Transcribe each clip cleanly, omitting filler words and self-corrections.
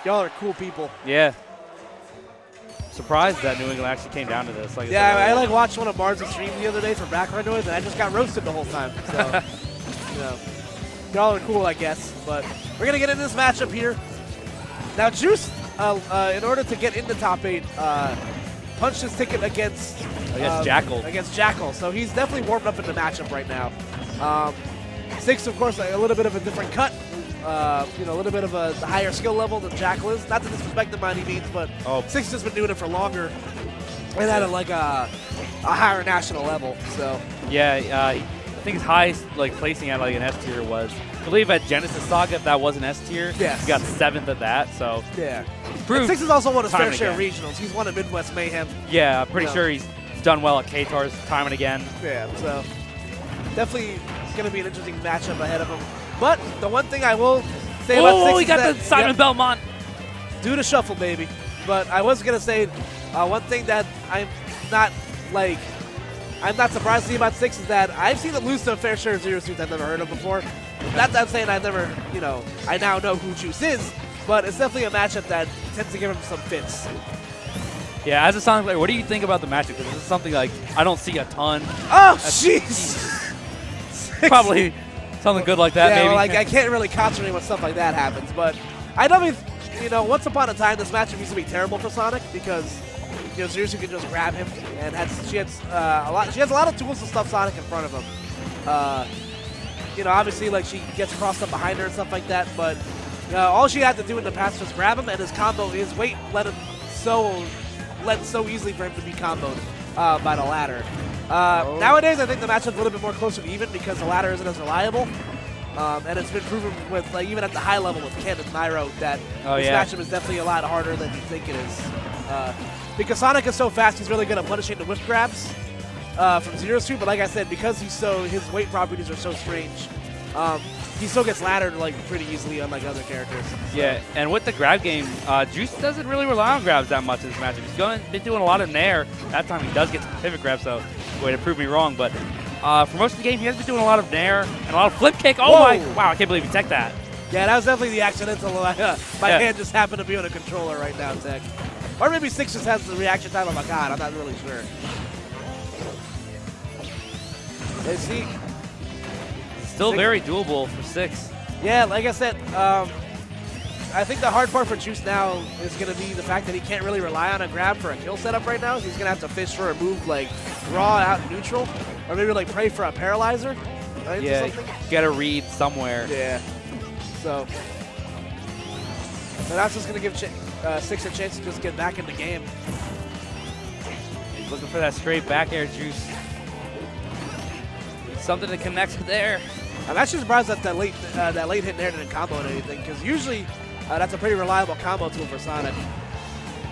Y'all are cool people. Yeah. Surprised that New England actually came down to this. Like I like watched one of Mars' streams the other day for background noise, and I just got roasted the whole time. So, you know, y'all are cool, I guess. But we're gonna get into this matchup here. Now, Juice, in order to get into top 8, punched his ticket against Jackal. Against Jackal, so he's definitely warmed up in the matchup right now. Six, of course, a little bit of a different cut. You know, a little bit of a higher skill level than Jackal is. Not to disrespect him by any means, but Six has been doing it for longer and at a higher national level. So yeah, I think his highest placing at an S tier was, I believe, at Genesis Saga. If that was an S tier, yes. He got 7th at that. So yeah, and Six has also won his fair share of regionals. He's won at Midwest Mayhem. Yeah, I'm pretty sure he's done well at K-Tars time and again. Yeah, so definitely it's going to be an interesting matchup ahead of him. But the one thing I will say about Six he got the Simon Belmont. Do the shuffle, baby. But I was going to say one thing that I'm not surprised to see about Six is that I've seen him lose to a fair share of Zero Suits I've never heard of before. Not that I'm saying I now know who Juice is, but it's definitely a matchup that tends to give him some fits. Yeah, as a Sonic player, what do you think about the matchup? Because this is something I don't see a ton. Oh, jeez! Probably something good like that, maybe. Well, I can't really concentrate when stuff like that happens, but I know, once upon a time, this matchup used to be terrible for Sonic because, Zero Suit could just grab him, and she has a lot of tools to stuff Sonic in front of him. Obviously, she gets crossed up behind her and stuff like that, but all she had to do in the past was grab him, and his weight let so easily for him to be comboed by the ladder. Nowadays, I think the matchup's a little bit more closer to even because the ladder isn't as reliable. And it's been proven with even at the high level with Ken and Nairo that this matchup is definitely a lot harder than you think it is. Because Sonic is so fast, he's really good at punishing the whip grabs from Zero Suit. But like I said, because his weight properties are so strange, he still gets laddered pretty easily, unlike other characters. So. Yeah, and with the grab game, Juice doesn't really rely on grabs that much in this matchup. He's been doing a lot of nair. That time he does get some pivot grabs, so way to prove me wrong. But for most of the game, he has been doing a lot of nair and a lot of flip kick. Oh my! Wow, I can't believe he teched that. Yeah, that was definitely the accidental. My hand just happened to be on a controller right now, Tech. Or maybe Six just has the reaction time of a god. I'm not really sure. Let's see. Still very doable for Six. Yeah, like I said, I think the hard part for Juice now is going to be the fact that he can't really rely on a grab for a kill setup right now. He's going to have to fish for a move like raw out neutral, or maybe pray for a paralyzer. Right, yeah, get a read somewhere. Yeah. So that's just going to give Six a chance to just get back in the game. He's looking for that straight back air, Juice. Something to connect with there. I'm actually surprised that that late hit there didn't combo on anything, because usually that's a pretty reliable combo tool for Sonic.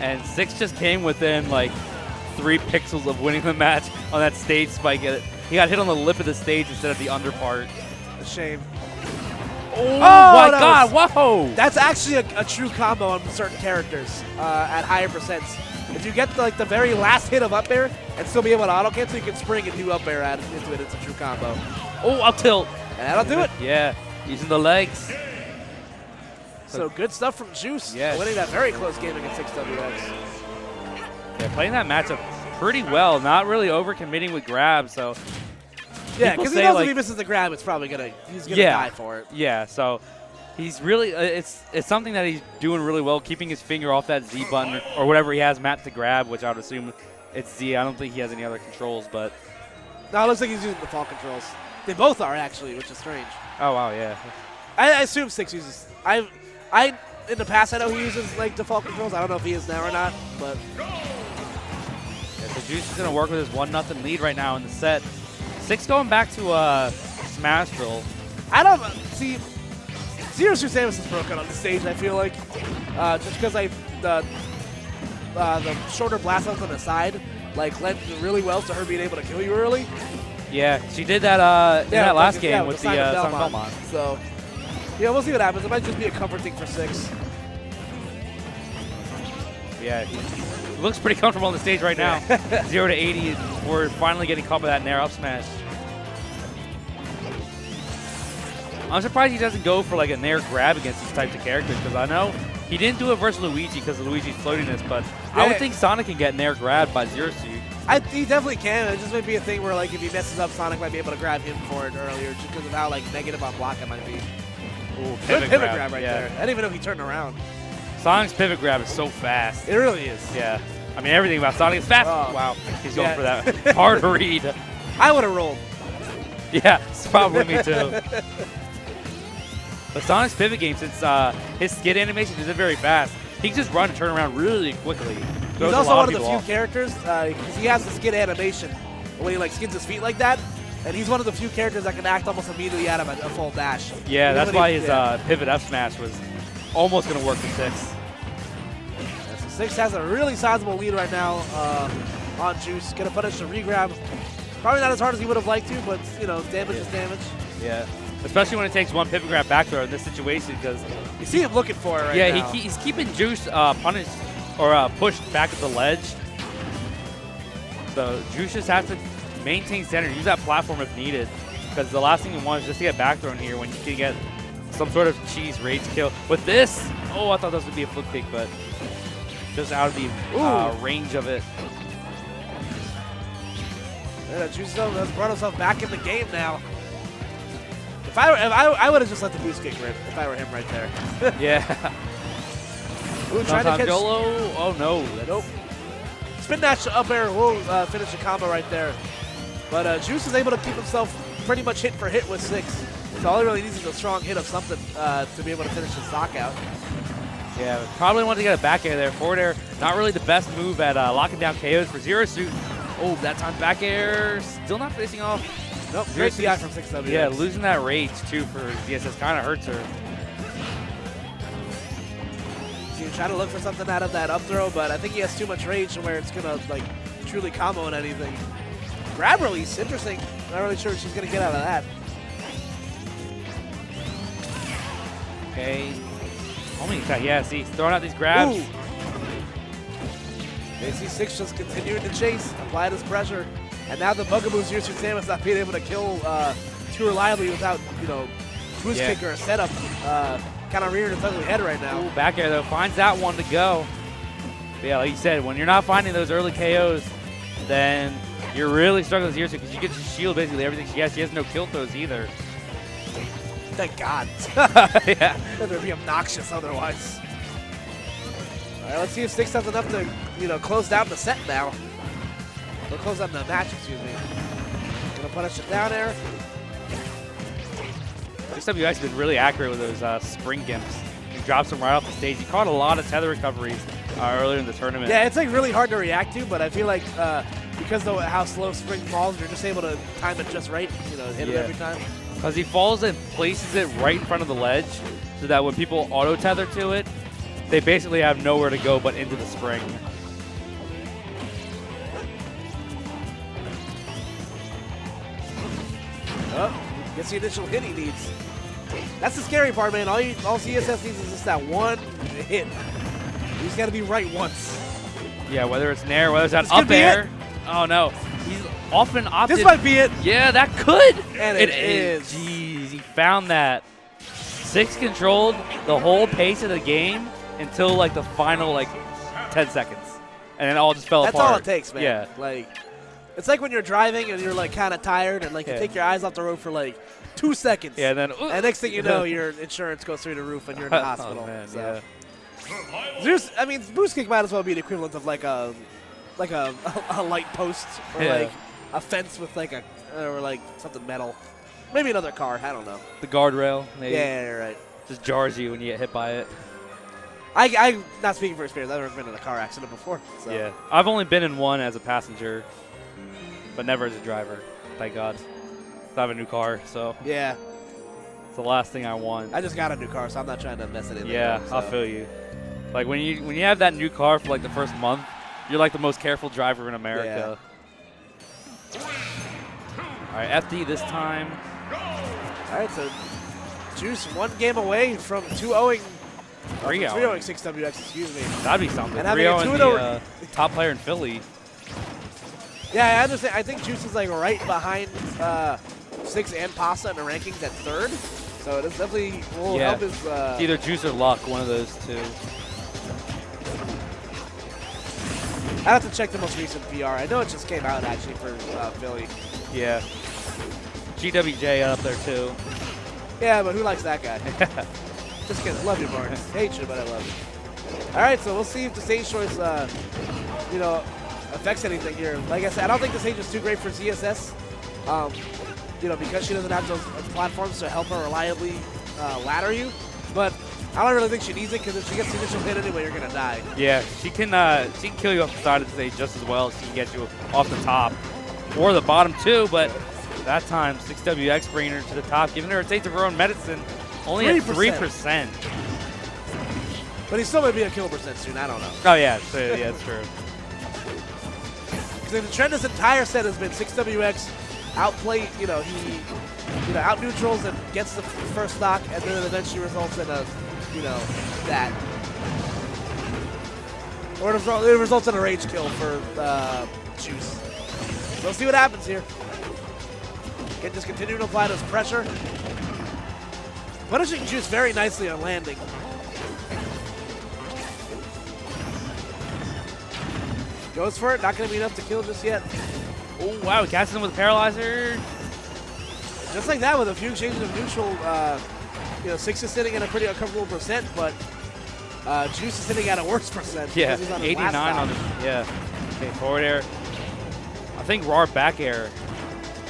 And Six just came within 3 pixels of winning the match on that stage spike. He got hit on the lip of the stage instead of the under part. A shame. Oh my God! Whoa! That's actually a true combo on certain characters at higher percents. If you get the very last hit of up air and still be able to auto cancel, you can spring and do up air into it. It's a true combo. Oh, I'll tilt. And that'll do it. Yeah, using the legs. So good stuff from Juice. Yes. Winning that very close game against 6WX. Yeah, playing that matchup pretty well. Not really overcommitting with grabs. So yeah, because he knows if he misses the grab, he's gonna die for it. Yeah. So he's really it's something that he's doing really well, keeping his finger off that Z button or whatever he has mapped to grab, which I would assume it's Z. I don't think he has any other controls, but no, it looks like he's using default controls. They both are actually, which is strange. Oh wow, yeah. I assume Six uses. I in the past I know he uses default controls. I don't know if he is now or not, but yeah, so Juice is gonna work with his 1-0 lead right now in the set. Six going back to Smashville. I don't see. Zero Suit Samus is broken on the stage, I feel like. Just because the shorter blast outs on the side lent really well to her being able to kill you early. Yeah, she did that in that last game with the Simon Belmont. So, yeah, we'll see what happens. It might just be a comfort thing for Six. Yeah, he looks pretty comfortable on the stage right now. 0 to 80, we're finally getting caught by that nair up smash. I'm surprised he doesn't go for a nair grab against these types of characters, because I know He didn't do it versus Luigi because of Luigi's floatiness, but I would think Sonic can get nair grabbed by Zero Suit. He definitely can. It just might be a thing where, like, if he messes up, Sonic might be able to grab him for it earlier just because of how, like, negative on block it might be. Ooh, Good pivot grab right there. I didn't even know he turned around. Sonic's pivot grab is so fast. It really is. Yeah. I mean, everything about Sonic is fast. Oh. Wow. He's going for that hard read. I would have rolled. Yeah, it's probably me too. But Sonic's pivot game, since his skid animation isn't very fast, he can just run and turn around really quickly. He's also one of the few characters, because he has the skid animation when he like skids his feet like that, and he's one of the few characters that can act almost immediately out of a full dash. Yeah, that's why his pivot up smash was almost going to work for 6. Yeah, so 6 has a really sizable lead right now on Juice. Going to punish the regrab. Probably not as hard as he would have liked to, but you know, damage is damage. Yeah, especially when it takes one pivot grab back throw in this situation, because you see him looking for it right now. Yeah, he's keeping Juice punished or pushed back at the ledge. So Juice just has to maintain center, use that platform if needed, because the last thing you want is just to get back thrown here when you can get some sort of cheese rage kill. With this, oh, I thought this would be a flip kick, but just out of the range of it. Yeah, Juice has brought himself back in the game now. If I would have just let the boost kick rip if I were him right there. Yeah. Ooh, trying to catch. Jolo. Oh no. Nope. Spin dash up air will finish the combo right there. But Juice is able to keep himself pretty much hit for hit with 6. So all he really needs is a strong hit of something to be able to finish his stock out. Yeah, probably wanted to get a back air there. Forward air, not really the best move at locking down KOs for Zero Suit. Oh, that time back air, still not facing off. Nope, great DI from 6W. Yeah, losing that rage too for ZSS kind of hurts her. He's trying to look for something out of that up throw, but I think he has too much rage to where it's going to like truly combo in anything. Grab release, interesting. Not really sure what she's going to get out of that. Okay. Yeah, see, he's throwing out these grabs. Ooh. AC6 just continuing to chase, apply this pressure, and now the bugaboo Zero Suit Samus not being able to kill too reliably without, you know, boost kick or a setup. Kind of rearing its ugly head right now. Ooh, back air though, finds that one to go. But yeah, like you said, when you're not finding those early KOs, then you're really struggling with Zero Suit because you get to shield basically everything she has. She has no kill throws either. Thank God. Yeah. That would be obnoxious otherwise. All right, let's see if 6 has enough to, you know, close down the set now. Or close down the match, excuse me. Gonna punish it down air. SWX has been really accurate with those spring gimps. He drops them right off the stage. He caught a lot of tether recoveries earlier in the tournament. Yeah, it's like really hard to react to, but I feel like because of how slow spring falls, you're just able to time it just right, you know, hit it every time. Because he falls and places it right in front of the ledge so that when people auto tether to it, they basically have nowhere to go but into the spring. Oh, gets the initial hit he needs. That's the scary part, man. All ZSS needs is just that one hit. He's got to be right once. Yeah, whether it's nair, whether it's that up air. Oh no, he's often opted. This might be it. Yeah, that could. And it is. Jeez, he found that. 6 controlled the whole pace of the game until like the final like 10 seconds, and then it all just fell apart. That's all it takes, man. Yeah. Like, it's like when you're driving and you're like kind of tired and like you take your eyes off the road for like 2 seconds. Yeah, and then and next thing you know, your insurance goes through the roof and you're in the hospital. Oh, man, so. I mean, boost kick might as well be the equivalent of like a light post or like a fence with like a or like something metal. Maybe another car. I don't know. The guardrail, maybe. Yeah, you're right. Just jars you when you get hit by it. I'm not speaking for experience. I've never been in a car accident before. So. Yeah, I've only been in one as a passenger, but never as a driver. Thank God. I have a new car, so yeah, it's the last thing I want. I just got a new car, so I'm not trying to mess it in. Yeah, so. I feel you. Like when you have that new car for like the first month, you're like the most careful driver in America. Yeah. All right, FD this time. All right, so Juice 1 game away from 2-0. 3-0. 3-0 6WX, excuse me. That'd be something. And having a 3-0 the top player in Philly. Yeah, I understand. I think Juice is like right behind 6 and Pasta in the rankings at 3rd. So it definitely will help his. It's either Juice or Luck, one of those two. I have to check the most recent PR. I know it just came out actually for Philly. Yeah. GWJ up there too. Yeah, but who likes that guy? Just kidding. Love you, Barnes. Hate you, but I love you. All right, so we'll see if the stage choice, you know, affects anything here. Like I said, I don't think the stage is too great for ZSS. You know, because she doesn't have those platforms to help her reliably ladder you. But I don't really think she needs it because if she gets the initial hit anyway, you're gonna die. Yeah, she can kill you off the side of the stage just as well as she can get you off the top or the bottom too. But that time, 6WX bringing her to the top, giving her a taste of her own medicine. Only at 3%. But he still might be a kill percent soon. I don't know. Oh yeah, so, yeah, that's true. Because the trend this entire set has been 6WX outplay. You know, he out neutrals and gets the first stock, and then it eventually results in a that. Or it results in a rage kill for Juice. So we'll see what happens here. Can just continue to apply this pressure. Punishing Juice very nicely on landing. Goes for it, not going to be enough to kill just yet. Oh, wow, catches him with a paralyzer. Just like that with a few exchanges of neutral, Six is sitting at a pretty uncomfortable percent, but Juice is sitting at a worse percent. Yeah, 89 on the, yeah. Okay, forward air. I think raw back air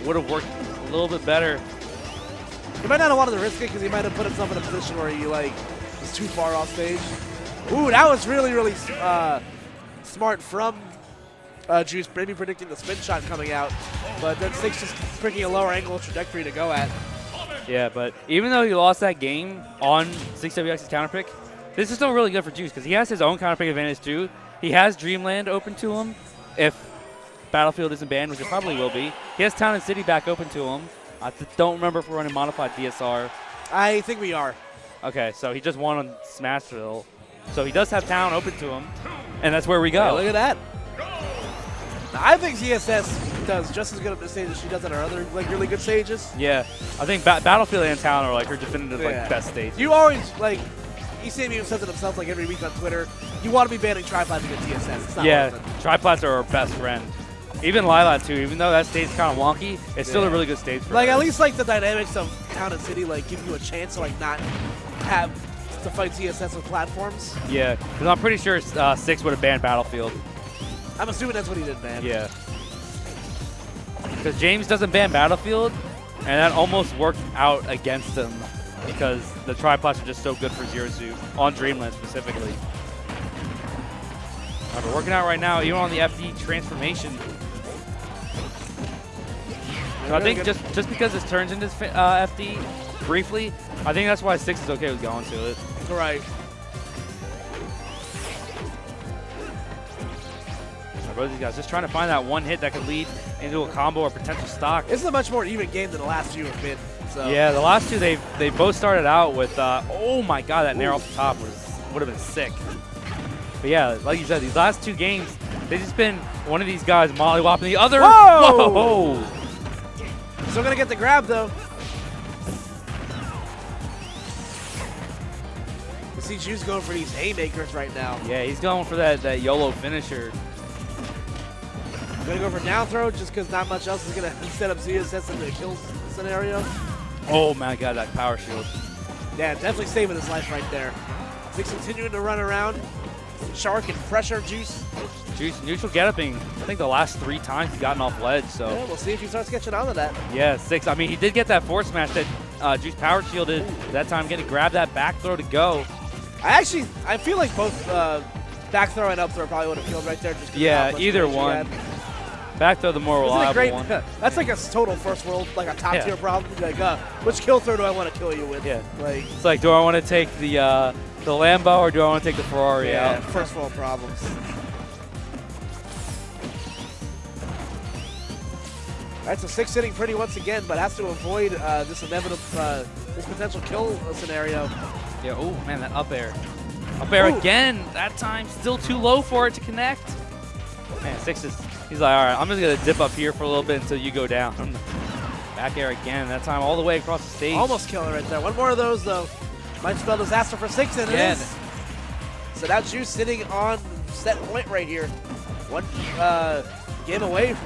would have worked a little bit better. He might not have wanted to risk it because he might have put himself in a position where he was too far off stage. Ooh, that was really, really smart from Juice, maybe predicting the spin shot coming out, but then Six just picking a lower angle trajectory to go at. Yeah, but even though he lost that game on 6WX's counter pick, this is still really good for Juice because he has his own counter pick advantage too. He has Dreamland open to him if Battlefield isn't banned, which it probably will be. He has Town and City back open to him. I don't remember if we're running modified DSR. I think we are. Okay, so he just won on Smashville. So he does have Town open to him, and that's where we go. Yeah, look at that. Now, I think ZSS does just as good of the stage as she does on her other really good stages. Yeah, I think Battlefield and Town are her definitive best stages. You always ECM even says it himself every week on Twitter. You want to be banning triplats against ZSS. It's not yeah, worth it. triplats are our best friend. Even Lila too, even though that stage is kind of wonky, it's still a really good stage for her. At least the dynamics of Town and City give you a chance to not have to fight ZSS with platforms. Yeah, because I'm pretty sure Six would have banned Battlefield. I'm assuming that's what he did ban. Yeah. Because James doesn't ban Battlefield, and that almost worked out against him because the triplats are just so good for Zero Suit, on Dreamland specifically. We're working out right now, even on the FD transformation. So I think just because this turns into FD briefly, I think that's why Six is okay with going to it. Right. Both of these guys just trying to find that one hit that could lead into a combo or potential stock. This is a much more even game than the last few have been. So. Yeah, the last two they both started out with oh my god, that nair off the top would have been sick. But yeah, like you said, these last two games, they've just been one of these guys mollywopping the other. Whoa! Whoa! Still gonna get the grab though. You see Juice going for these haymakers right now. Yeah, he's going for that YOLO finisher. Gonna go for down throw just because not much else is gonna set up ZSS in the kill scenario. Oh my god, that power shield. Yeah, definitely saving his life right there. Six continuing to run around. Shark and pressure Juice. Juice neutral get-upping. I think the last 3 times he's gotten off ledge, so. Yeah, we'll see if he starts catching on to that. Yeah, Six. I mean, he did get that forward smash that Juice power shielded that time, getting to grab that back throw to go. I feel like both back throw and up throw probably would have killed right there. Just yeah, either one. Back throw the more reliable one. That's like a total first world, a top tier problem. Which kill throw do I want to kill you with? Yeah. It's like, do I want to take the Lambo or do I want to take the Ferrari out? First world problems. All right, so Six hitting pretty once again, but has to avoid this inevitable, this potential kill scenario. Yeah. Oh man, that up air. Up air again. That time still too low for it to connect. Man, Six is. He's like, all right, I'm just going to dip up here for a little bit until you go down. Back air again, that time all the way across the stage. Almost killing right there. One more of those, though. Might spell disaster for Six, and it is. So now Juice sitting on set point right here. one game away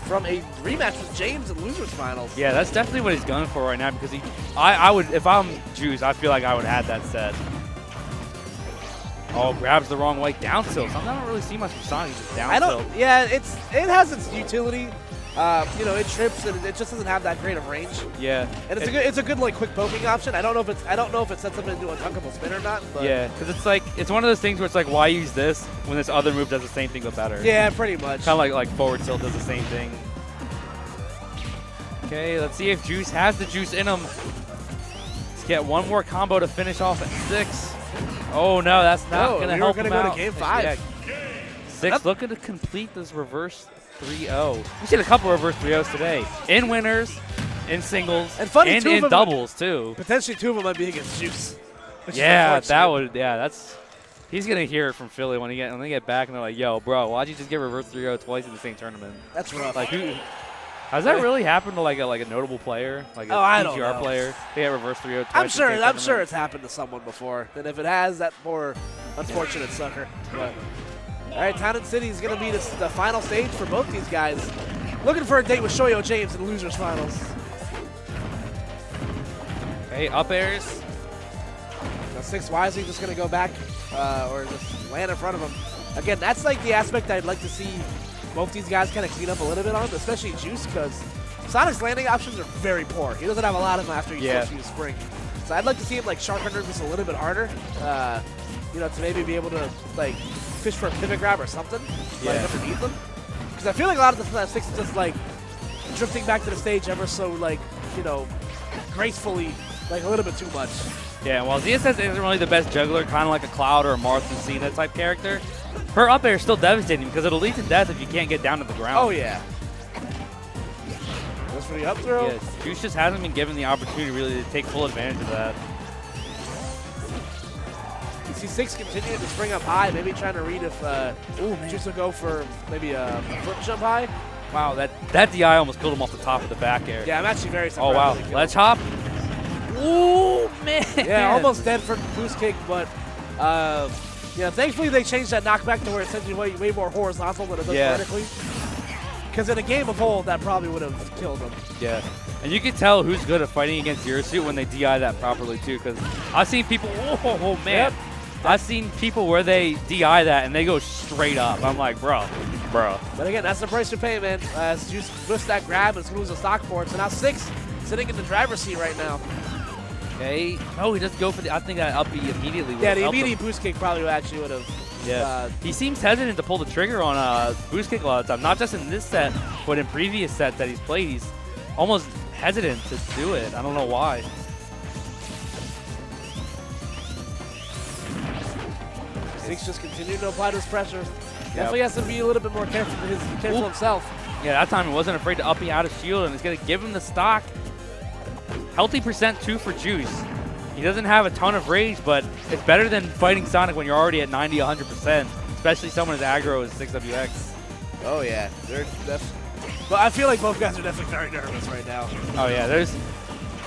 from a rematch with James in losers finals. Yeah, that's definitely what he's going for right now because I would, if I'm Juice, I feel like I would have had that set. Oh, grabs the wrong way, down tilt. I don't really see much from Sonic, just down tilt. Yeah, it has its utility. You know, it trips and it just doesn't have that great of range. Yeah, and it's a good like quick poking option. I don't know if it sets up into a tunkable spin or not. But yeah, because it's one of those things where it's like, why use this when this other move does the same thing but better? Yeah, pretty much. Kind of like forward tilt does the same thing. Okay, let's see if Juice has the juice in him. Let's get one more combo to finish off at 6. Oh no, that's not going to help him out. We're going to go to game 5. Yeah. 6 looking to complete this reverse 3-0. We've seen a couple reverse 3-0s today. In winners, in singles, and in doubles too. Potentially 2 of them might be against Juice. Yeah, he's going to hear it from Philly when they get back and they're like, yo, bro, why'd you just get reverse 3-0 twice in the same tournament? That's rough. Like, has that really happened to like a notable player, like a PGR player? They get reverse 3-0 twice. I'm sure it's happened to someone before. And if it has, that poor unfortunate sucker. But all right, Town and City is going to be the final stage for both these guys. Looking for a date with Shoyo James in losers finals. Okay, up airs. Now 6 wisely just going to go back or just land in front of him. Again, that's like the aspect I'd like to see both these guys kind of clean up a little bit on, especially Juice, because Sonic's landing options are very poor. He doesn't have a lot of them after he starts to use Spring. So I'd like to see him like shark under just a little bit harder, you know, to maybe be able to like fish for a pivot grab or something like underneath them. Because I feel like a lot of the 6 is just like drifting back to the stage ever so like, you know, gracefully, like a little bit too much. Yeah, while ZSS isn't really the best juggler, kind of like a Cloud or a Martha Cena type character, her up air is still devastating because it'll lead to death if you can't get down to the ground. Oh, yeah. Goes for the up throw. Yeah, Juice just hasn't been given the opportunity really to take full advantage of that. You see 6 continuing to spring up high, maybe trying to read if Juice will go for maybe a flip jump high. Wow, that DI almost killed him off the top of the back air. Yeah, I'm actually very surprised. Oh, wow. Ledge hop. Ooh, man. Yeah, almost dead for boost kick, but yeah, thankfully they changed that knockback to where it sends you way more horizontal than it does vertically. Because in a game of old, that probably would have killed him. Yeah, and you can tell who's good at fighting against Zero Suit when they DI that properly too. Because I've seen people, oh man, I've seen people where they DI that and they go straight up. I'm like, bro. But again, that's the price you pay, man. As Juice lifts that grab and loses a stock for it. So now 6 sitting in the driver's seat right now. Okay. Oh, he doesn't go for the. I think that up B immediately. Yeah, the immediate boost kick probably actually would have. Yeah. He seems hesitant to pull the trigger on boost kick a lot of the time. Not just in this set, but in previous sets that he's played. He's almost hesitant to do it. I don't know why. Six just continuing to apply this pressure. Definitely has to be a little bit more careful himself. Yeah, that time he wasn't afraid to up out of shield, and it's going to give him the stock. Healthy percent 2 for Juice. He doesn't have a ton of rage, but it's better than fighting Sonic when you're already at 90, 100%, especially someone as aggro as 6WX. Oh, yeah. But I feel like both guys are definitely very nervous right now. Oh, yeah.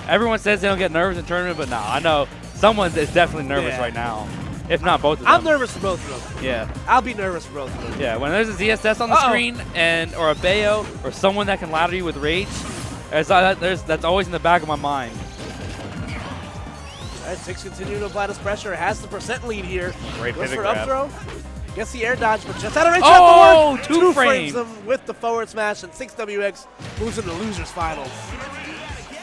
Everyone says they don't get nervous in tournament, but nah, I know someone is definitely nervous right now. If not both of them. I'm nervous for both of them. Yeah. I'll be nervous for both of them. Yeah, when there's a ZSS on the screen or a Bayo or someone that can ladder you with rage, that's always in the back of my mind. All right, 6 continuing to apply this pressure. Has the percent lead here. Great Goes for grab. up throw. Gets the air dodge, but just out of range. Oh, two frames him with the forward smash, and 6WX moves into losers finals.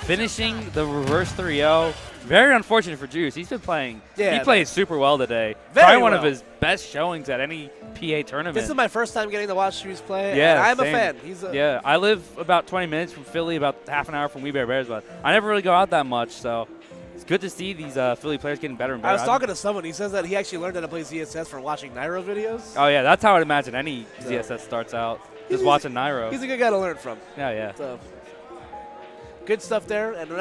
Finishing the reverse 3-0. Very unfortunate for Juice. He's been playing. He played super well today. Probably one of his best showings at any PA tournament. This is my first time getting to watch Juice play. Yeah, and I'm a fan. Yeah, I live about 20 minutes from Philly, about half an hour from We Bear Bears, but I never really go out that much, so it's good to see these Philly players getting better and better. I was talking to someone. He says that he actually learned how to play ZSS from watching Nairo videos. Oh, yeah, that's how I'd imagine any ZSS starts out, just watching Nairo. He's a good guy to learn from. Yeah. So, good stuff there. And now